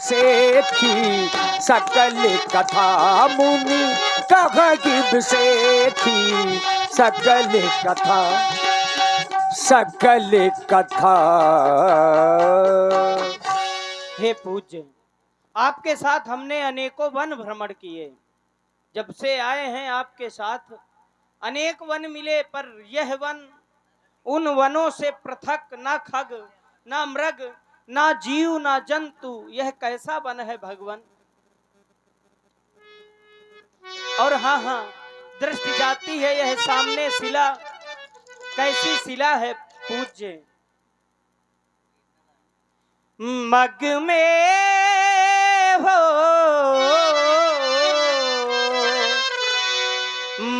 सेठी सकल कथा मुनि कही सेठी सकल कथा सकल कथा। हे पूज्य, आपके साथ हमने अनेकों वन भ्रमण किए। जब से आए हैं आपके साथ अनेक वन मिले, पर यह वन उन वनों से पृथक, ना खग ना मृग ना जीव ना जंतु, यह कैसा वन है भगवान। और हाँ हाँ, दृष्टि जाती है यह सामने शिला, कैसी शिला है पूज्य। मग में हो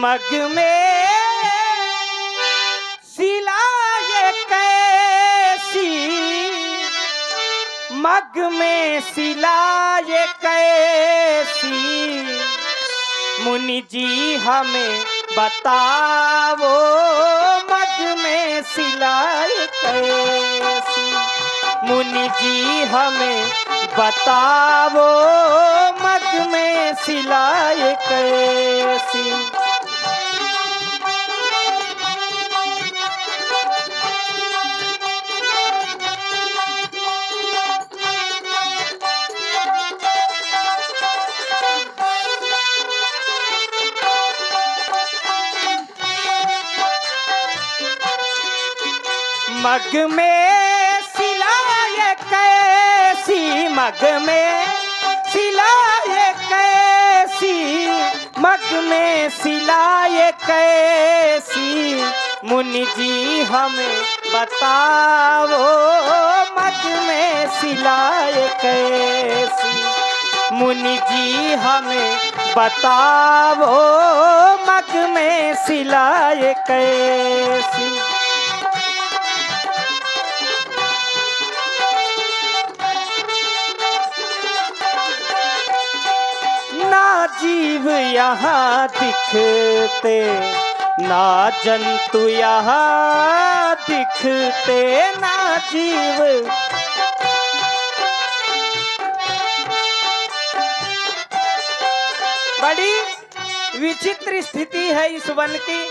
मग में शिला ये कैसी, मग में शिला ये कैसी, मुनि जी हमें बताओ, मग में शिला ये कैसी, मुनि जी हमें बताओ, मग में शिला ये कैसी। मग में शिला ये कैसी, मग में शिला ये कैसी, मग में शिला ये कैसी, मुनि जी हमें बताओ, मग में शिला ये कैसी, मुनि जी हमें बताओ, मग में शिला ये कैसी। ना जीव यहाँ दिखते, ना जंतु यहाँ दिखते, ना जीव। बड़ी विचित्र स्थिति है इस वन की।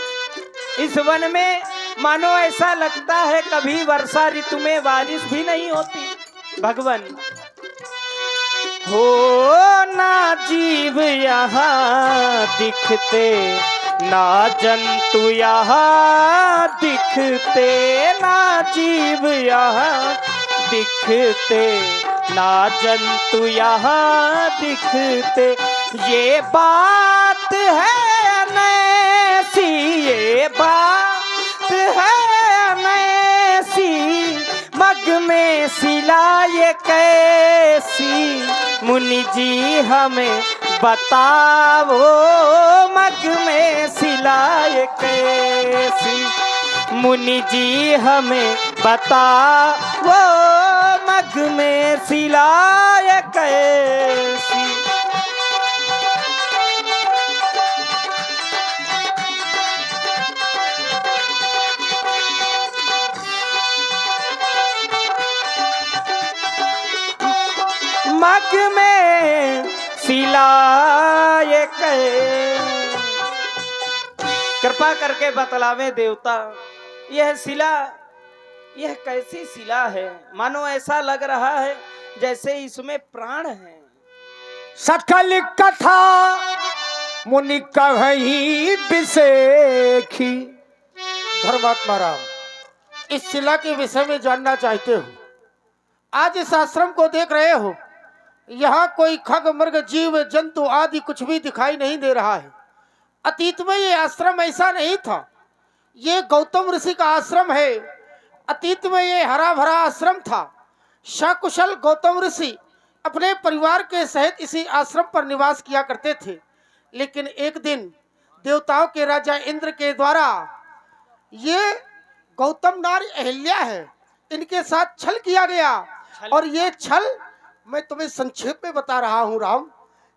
इस वन में मानो ऐसा लगता है कभी वर्षा ऋतु में बारिश भी नहीं होती भगवान। हो ना जीव यहाँ दिखते, ना जंतु यहाँ दिखते, ना जीव यहाँ दिखते, ना जंतु यहाँ दिखते, ये बात है नैसी, ये बात है नैसी, मग में शिला ये कैसी, मुनि जी हमें बताओ, मग में शिला ये कैसी, मुनि जी हमें बताओ, मग में शिला ये कैसी। मग में शिला ये कैसी। कृपा करके बतलावे देवता, यह शिला यह कैसी शिला है। मानो ऐसा लग रहा है जैसे इसमें प्राण है। सकल कथा मुनि कही बिसेखी। धर्मात्मा राम, इस शिला के विषय में जानना चाहते हो। आज इस आश्रम को देख रहे हो, यहाँ कोई खग मृग जीव जंतु आदि कुछ भी दिखाई नहीं दे रहा है। अतीत में ये आश्रम ऐसा नहीं था। ये गौतम ऋषि का आश्रम है। अतीत में ये हरा भरा आश्रम था। सकुशल गौतम ऋषि अपने परिवार के सहित इसी आश्रम पर निवास किया करते थे। लेकिन एक दिन देवताओं के राजा इंद्र के द्वारा ये गौतम नारी अहिल्या है, इनके साथ छल किया गया। और ये छल मैं तुम्हें संक्षेप में बता रहा हूँ राम।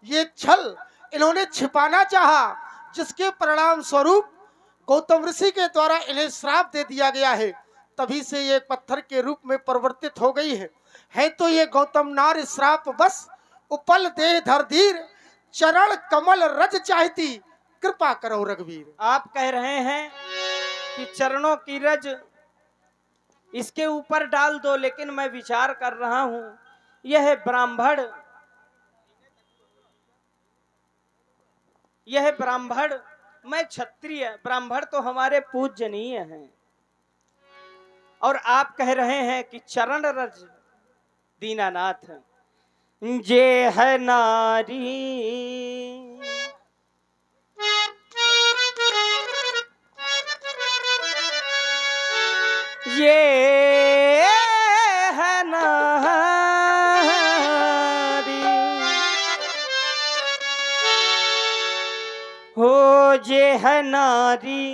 ये छल इन्होंने छिपाना चाहा, जिसके परिणाम स्वरूप गौतम ऋषि के द्वारा इन्हें श्राप दे दिया गया है। तभी से ये पत्थर के रूप में परिवर्तित हो गई है। है तो ये गौतम नार श्राप बस, उपल दे धर धीर, चरण कमल रज चाहती, कृपा करो रघुवीर। आप कह रहे हैं कि चरणों की रज इसके ऊपर डाल दो, लेकिन मैं विचार कर रहा हूं यह ब्राह्मण, मैं क्षत्रिय, ब्राह्मण तो हमारे पूजनीय हैं, और आप कह रहे हैं कि चरण रज। दीनानाथ, ये है नारी, ये है नारी, हो ये है नारी,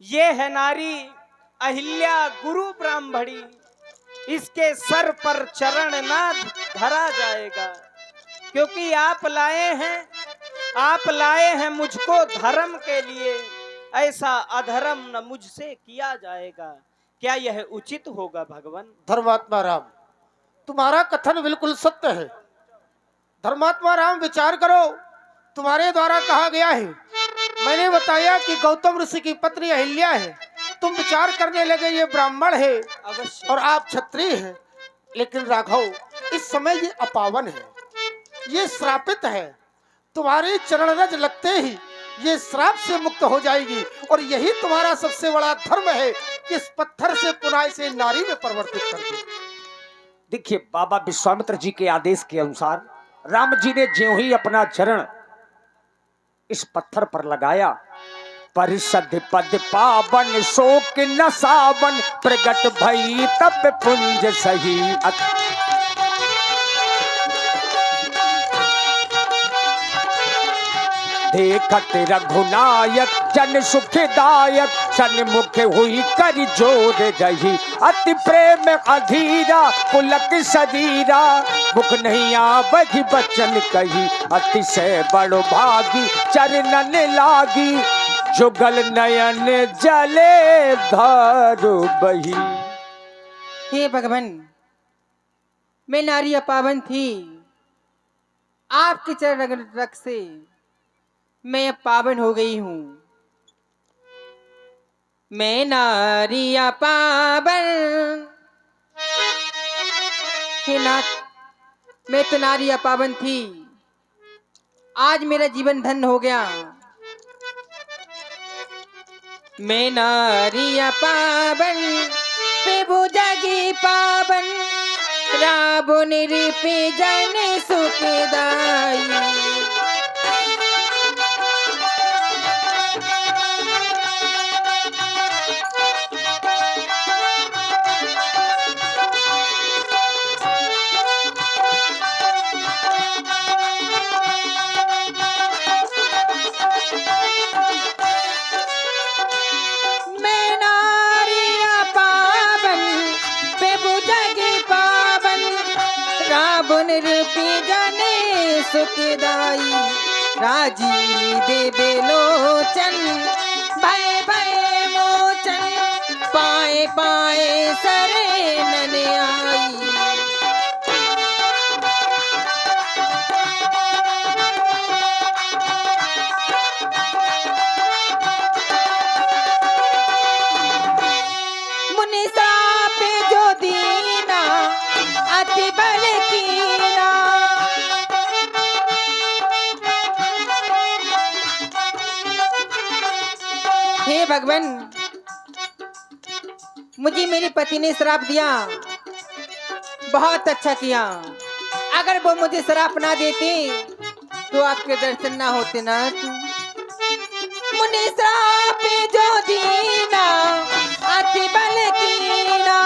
ये है नारी अहिल्या गुरु ब्राह्मणी, इसके सर पर चरण ना धरा जाएगा, क्योंकि आप लाए हैं मुझको धर्म के लिए, ऐसा अधर्म न मुझसे किया जाएगा। क्या यह उचित होगा भगवान? धर्मात्मा राम, तुम्हारा कथन बिल्कुल सत्य है। धर्मात्मा राम, विचार करो, तुम्हारे द्वारा कहा गया है, मैंने बताया कि गौतम ऋषि की पत्नी अहिल्या है, तुम विचार करने लगे ये ब्राह्मण है अवश्य। और आप क्षत्रिय हैं। लेकिन राघव, इस समय ये अपावन है, ये श्रापित है। तुम्हारे चरण रज लगते ही ये श्राप से मुक्त हो जाएगी, और यही तुम्हारा सबसे बड़ा धर्म है कि इस पत्थर से पुनः इसे नारी में परिवर्तित कर दो। देखिए बाबा विश्वामित्र जी के आदेश के अनुसार राम जी ने ज्यों ही अपना चरण इस पत्थर पर लगाया, परिषद पद पावन शोक न सावन, प्रगट भई तब पुंज सही देखत रघुनायक जन सुखदायक, सन्मुख हुई कर जोर रही, अति प्रेम अधीरा पुलक शरीरा, मुख नहीं आवहि बचन कही, अतिशय बड़ भागी चरणन लागी, जुगल नयन जले धारु बही। हे भगवान, मैं नारी अपावन थी, आपके चरण रग से मैं अब पावन हो गई हूँ। मैं नारी अपावन, हे नाथ, मैं तो नारी अपावन थी, आज मेरा जीवन धन्य हो गया। मैं नारी अपावन, प्रभु जगी पावन, राबो निरूपी जन सुखदाई। सुखदाई राजी देवे लोचन, भय भय मोचन, पाए पाए शरणन आई। मुनि साप जो दीना, अति बल कीना, हे भगवान, मुझे मेरे पति ने श्राप दिया, बहुत अच्छा किया। अगर वो मुझे श्राप ना देते तो आपके दर्शन ना होते ना। मुनि श्राप जो दीना, अति बल कीना,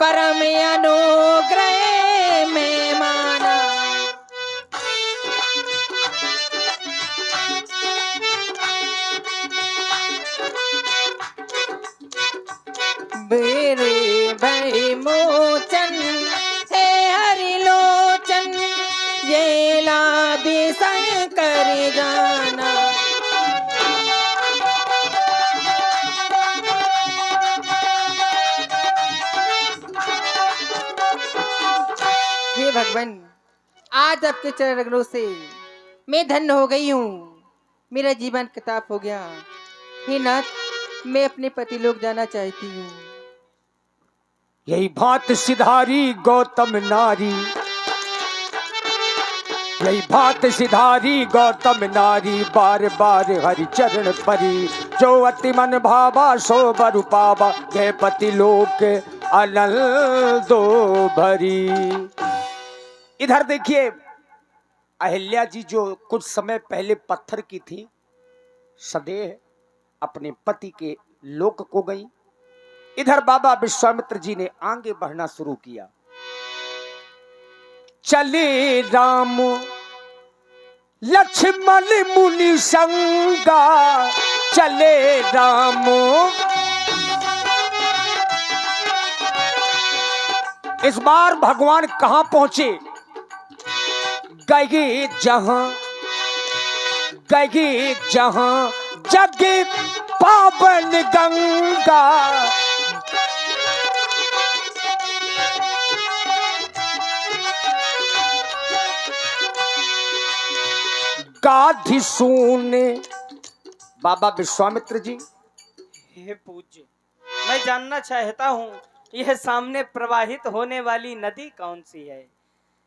परम अनुग्रह में माना। बेरे भय मोचन, हे हरि लोचन, ये लाभ शंकर भगवान, आज आपके चरण रगड़ों से मैं धन्य हो गई हूँ। मेरा जीवन किताब हो गया। हे नाथ, मैं अपने पति लोग जाना चाहती हूँ। यही भात सिधारी गौतम नारी, यही भात सिधारी गौतम नारी, बार बार हरि चरण परी, जो अति मन भावा सो बर पावा, जय पति लोक आनंदो भरी। इधर देखिए, अहिल्या जी जो कुछ समय पहले पत्थर की थी, सदैह अपने पति के लोक को गई। इधर बाबा विश्वामित्र जी ने आगे बढ़ना शुरू किया। चले राम लक्ष्मण मुनि संगा, चले राम। इस बार भगवान कहां पहुंचे? गए जहां, गए जहां जग पावन गंगा, गाधी सुने। बाबा विश्वामित्र जी, हे पूज्य, मैं जानना चाहता हूँ यह सामने प्रवाहित होने वाली नदी कौन सी है?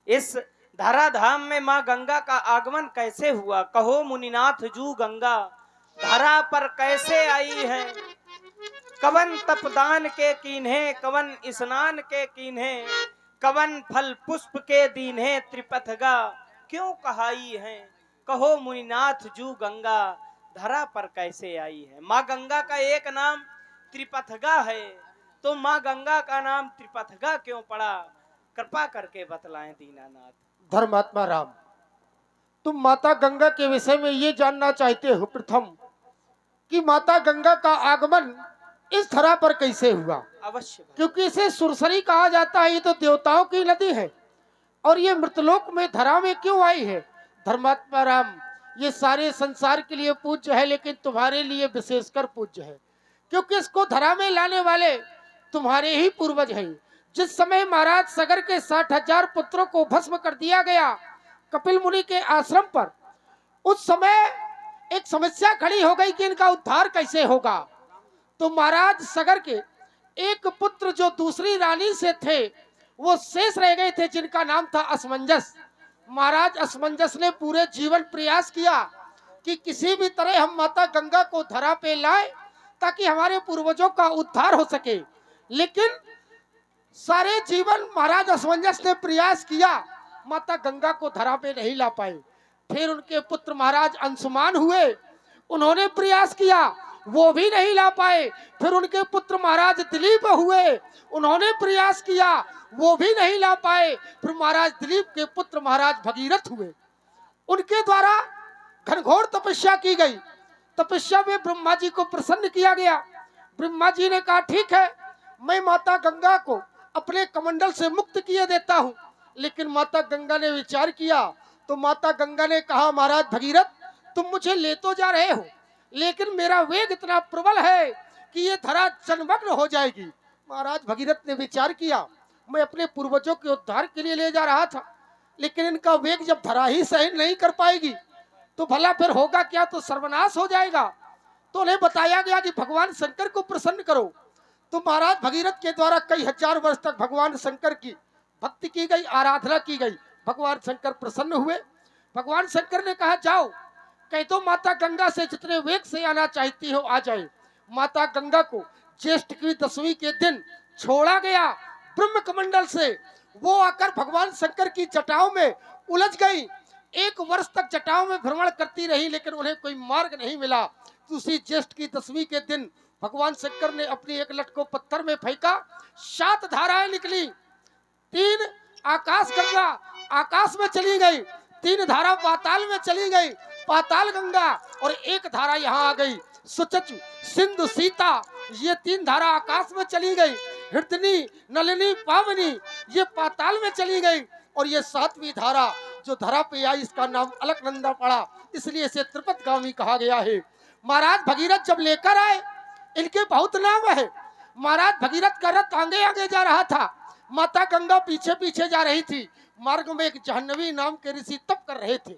इस धराधाम में माँ गंगा का आगमन कैसे हुआ? कहो मुनिनाथ जू गंगा धरा पर कैसे आई है? कवन तपदान के कीन्हे, कवन स्नान के कीन्हे, कवन फल पुष्प के दीन्हे, त्रिपथगा क्यों कहाई है? कहो मुनिनाथ जू गंगा धरा पर कैसे आई है? माँ गंगा का एक नाम त्रिपथगा है, तो माँ गंगा का नाम त्रिपथगा क्यों पड़ा? कृपा करके बतलाएं दीनानाथ। धर्मात्मा राम, तुम माता गंगा के विषय में ये जानना चाहते हो प्रथम कि माता गंगा का आगमन इस धरा पर कैसे हुआ? अवश्य भाई। क्योंकि इसे सुरसरी कहा जाता है, ये तो देवताओं की नदी है, और ये मृतलोक में धरा में क्यों आई है? धर्मात्मा राम, ये सारे संसार के लिए पूज्य है, लेकिन तुम्हारे लिए विशेषकर पूज्य है, क्योंकि इसको धरा में लाने वाले तुम्हारे ही पूर्वज हैं। जिस समय महाराज सगर के 60,000 पुत्रों को भस्म कर दिया गया कपिल मुनि के आश्रम पर, उस समय एक समस्या खड़ी हो गई कि इनका उद्धार कैसे होगा। तो महाराज सगर के एक पुत्र जो दूसरी रानी से थे, वो शेष रह गए थे, जिनका नाम था असमंजस। महाराज असमंजस ने पूरे जीवन प्रयास किया कि किसी भी तरह हम माता गंगा को धरा पे लाए ताकि हमारे पूर्वजों का उद्धार हो सके, लेकिन सारे जीवन महाराज असमंजस ने प्रयास किया, माता गंगा को धरा पे नहीं ला पाए। फिर उनके पुत्र महाराज अंशुमान हुए, उन्होंने प्रयास किया, वो भी नहीं ला पाए। फिर उनके पुत्र महाराज दिलीप हुए, उन्होंने प्रयास किया, वो भी नहीं ला पाए। फिर महाराज दिलीप के पुत्र महाराज भगीरथ हुए, उनके द्वारा घनघोर तपस्या की गई। तपस्या में ब्रह्मा जी को प्रसन्न किया गया। ब्रह्मा जी ने कहा ठीक है, मैं माता गंगा को अपने कमंडल से मुक्त किए देता हूँ। लेकिन माता गंगा ने विचार किया, तो माता गंगा ने कहा महाराज भगीरथ, तुम मुझे ले तो जा रहे हो, लेकिन मेरा वेग इतना प्रबल है कि ये धरा जलमग्न हो जाएगी। महाराज भगीरथ ने विचार किया, मैं अपने पूर्वजों के उद्धार के लिए ले जा रहा था, लेकिन इनका वेग जब धरा ही सहन नहीं कर पाएगी तो भला फिर होगा क्या? तो सर्वनाश हो जाएगा। तो उन्हें बताया गया कि भगवान शंकर को प्रसन्न करो। तो महाराज भगीरथ के द्वारा कई हजार वर्ष तक भगवान शंकर की भक्ति की गई, आराधना की गई। भगवान शंकर प्रसन्न हुए। भगवान शंकर ने कहा जाओ, कह दो माता गंगा से जितने वेग से आना चाहती हो आ जाए। माता गंगा को ज्येष्ठ की 10वीं के दिन छोड़ा गया ब्रह्म कमंडल से। वो आकर भगवान शंकर की जटाओं में उलझ गई। 1 वर्ष तक जटाओं में भ्रमण करती रही, लेकिन उन्हें कोई मार्ग नहीं मिला। उसी ज्येष्ठ की 10वीं के दिन भगवान शंकर ने अपनी एक लट को पत्थर में फेंका, 7 धाराएं निकली। 3 आकाश गंगा आकाश में चली गई, 3 धारा पाताल में चली गई, पाताल गंगा, और 1 धारा यहाँ आ गई, सुचचु सिंधु सीता। ये 3 धारा आकाश में चली गई। हृदनी नलिनी पावनी ये पाताल में चली गई, और ये 7वीं धारा जो धरा पे आई इसका नाम अलकनंदा पड़ा, इसलिए इसे त्रिपथगामी कहा गया है। महाराज भगीरथ जब लेकर आए, इनके बहुत नाम है। महाराज भगीरथ का रथ आगे आगे जा रहा था, माता गंगा पीछे पीछे जा रही थी। मार्ग में एक जाह्नवी नाम के ऋषि तप कर रहे थे।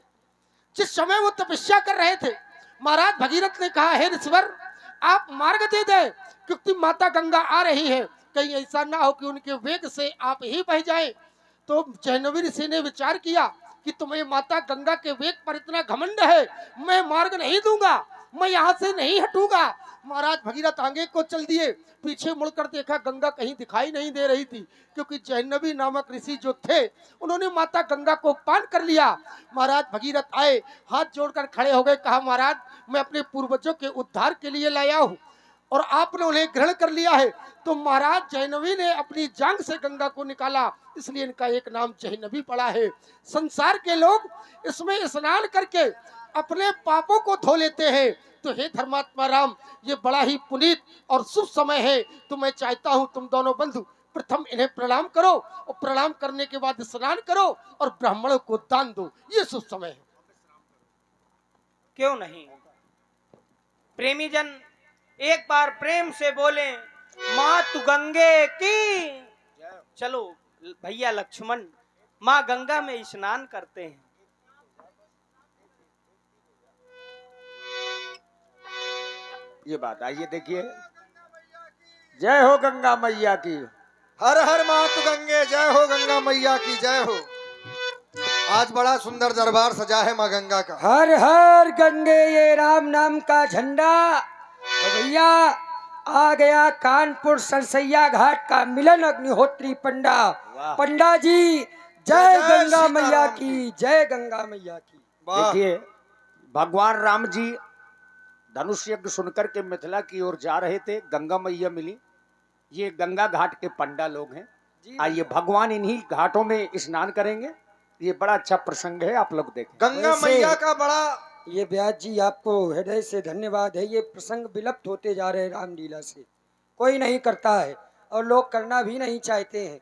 जिस समय वो तपस्या कर रहे थे, महाराज भगीरथ ने कहा, हे ऋषिवर, आप मार्ग दे दे, क्योंकि माता गंगा आ रही है, कहीं ऐसा ना हो कि उनके वेग से आप ही बह जाए। तो जाह्नवी ऋषि ने विचार किया कि तुम्हें माता गंगा के वेग पर इतना घमंड है, मैं मार्ग नहीं दूंगा, मैं यहाँ से नहीं हटूंगा। महाराज भगीरथ आगे को चल दिए। पीछे मुड़कर देखा, गंगा कहीं दिखाई नहीं दे रही थी, क्योंकि जाह्नवी नामक ऋषि जो थे उन्होंने माता गंगा को पान कर लिया। महाराज भगीरथ आए, हाथ जोड़कर खड़े हो गए, कहा, महाराज मैं अपने पूर्वजों के उद्धार के लिए लाया हूँ और आपने उन्हें ग्रहण कर लिया है। तो महाराज जाह्नवी ने अपनी जांग से गंगा को निकाला, इसलिए इनका एक नाम जाह्नवी पड़ा है। संसार के लोग इसमें स्नान करके अपने पापों को धो लेते हैं। तो हे धर्मात्मा राम, ये बड़ा ही पुनीत और शुभ समय है। तो मैं चाहता हूँ तुम दोनों बंधु प्रथम इन्हें प्रणाम करो और प्रणाम करने के बाद स्नान करो और ब्राह्मणों को दान दो, ये शुभ समय है। क्यों नहीं? प्रेमी जन एक बार प्रेम से बोले, माँ तू गंगे की। चलो भैया लक्ष्मण, माँ गंगा में स्नान करते हैं। ये बात आइए देखिए। जय हो गंगा मैया की। हर हर मातु गंगे, जय हो गंगा मैया की जय हो। आज बड़ा सुंदर दरबार सजा है माँ गंगा का। हर हर गंगे, ये राम नाम का झंडा। और भैया आ गया कानपुर सरसैया घाट का मिलन अग्निहोत्री पंडा। वाह। पंडा जी, जय गंगा मैया की, जय गंगा मैया की। वाह। देखिए, भगवान राम जी धनुष यज्ञ सुनकर के मिथिला की ओर जा रहे थे, गंगा मैया मिली। ये गंगा घाट के पंडा लोग हैं। आइए भगवान इन्हीं घाटों में स्नान करेंगे। ये बड़ा अच्छा प्रसंग है, आप लोग देखें। गंगा वैसे- मैया का बड़ा ये ब्यास जी, आपको हृदय से धन्यवाद है। ये प्रसंग विलुप्त होते जा रहे हैं रामलीला से, कोई नहीं करता है और लोग करना भी नहीं चाहते हैं,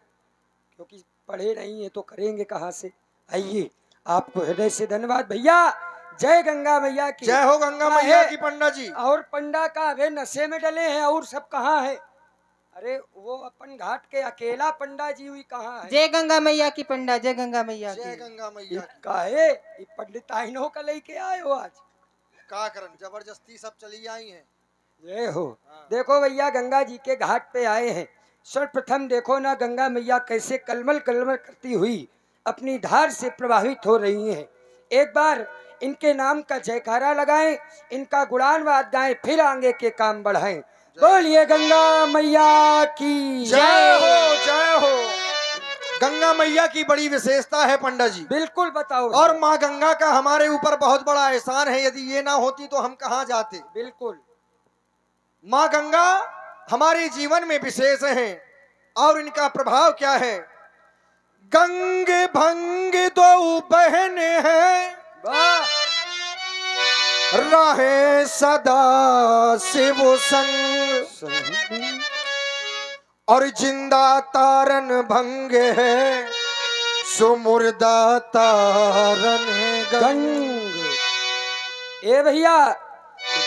क्योंकि पढ़े नहीं है तो करेंगे कहाँ से। आइए, आपको हृदय से धन्यवाद भैया। जय गंगा मैया की। जय हो गंगा हाँ, मैया है। की पंडा जी। और पंडा का वे नशे में डले हैं और सब कहाँ है? अरे वो अपन घाट के अकेला पंडा जी हुई कहाँ है? जय गंगा मैया की पंडा, जय गंगा मैया जय की। गंगा मैया की। काहे ये पंडिताइनों का लेके आए हो आज? का करन जबरदस्ती सब चली आई हैं। ये हो, देखो भैया गंगा जी के घाट पे आए हैं। सर्वप्रथम देखो ना गंगा मैया कैसे कलमल कलमल करती हुई अपनी धार से प्रभावित हो रही हैं। एक बार इनके नाम का जयकारा लगाएं, इनका गुणानुवाद गाएं, फिर आगे के काम बढ़ाएं। बोलिए गंगा मैया की जय हो जय हो। गंगा मैया की बड़ी विशेषता है पंडा जी। बिल्कुल बताओ। और माँ गंगा का हमारे ऊपर बहुत बड़ा एहसान है। यदि ये ना होती तो हम कहाँ जाते। बिल्कुल। माँ गंगा हमारे जीवन में विशेष हैं और इनका प्रभाव क्या है। गंग भंग दो बहने हैं, वाह। रहे सदा शिव संग, और जिंदा तारन भंग है, सुमुर्दा तारन गंग। गंग, ए भैया,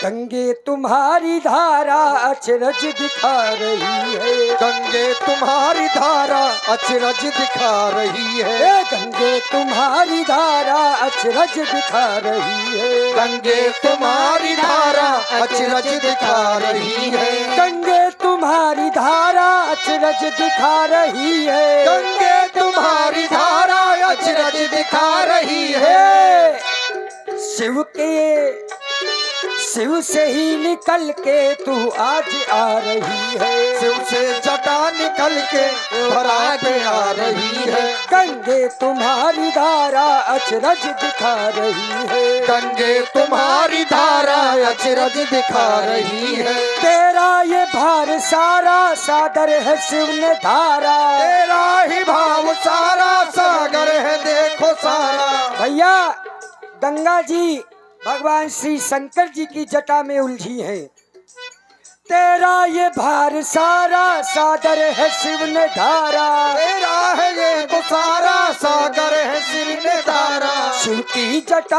गंगे तुम्हारी धारा अचरज दिखा रही है। गंगे तुम्हारी धारा अचरज दिखा रही है। ए गंगे तुम्हारी धारा अचरज दिखा रही है। गंगे तुम्हारी धारा अचरज दिखा रही है। गंगे तुम्हारी धारा अचरज दिखा रही है। गंगे तुम्हारी धारा अचरज दिखा रही है। शिव से ही निकल के तू आज आ रही है। शिव से जटा निकल के धरा पे आ रही है। गंगे तुम्हारी धारा अचरज दिखा रही है। गंगे तुम्हारी धारा अचरज दिखा रही है। तेरा ये भार सारा सागर है शिव ने धारा। तेरा ही भाव सारा सागर है देखो सारा। भैया गंगा जी भगवान श्री शंकर जी की जटा में उलझी है। तेरा ये भार सारा सागर है शिव ने धारा। तेरा है ये तो सारा सागर है शिव ने धारा। शिव की जटा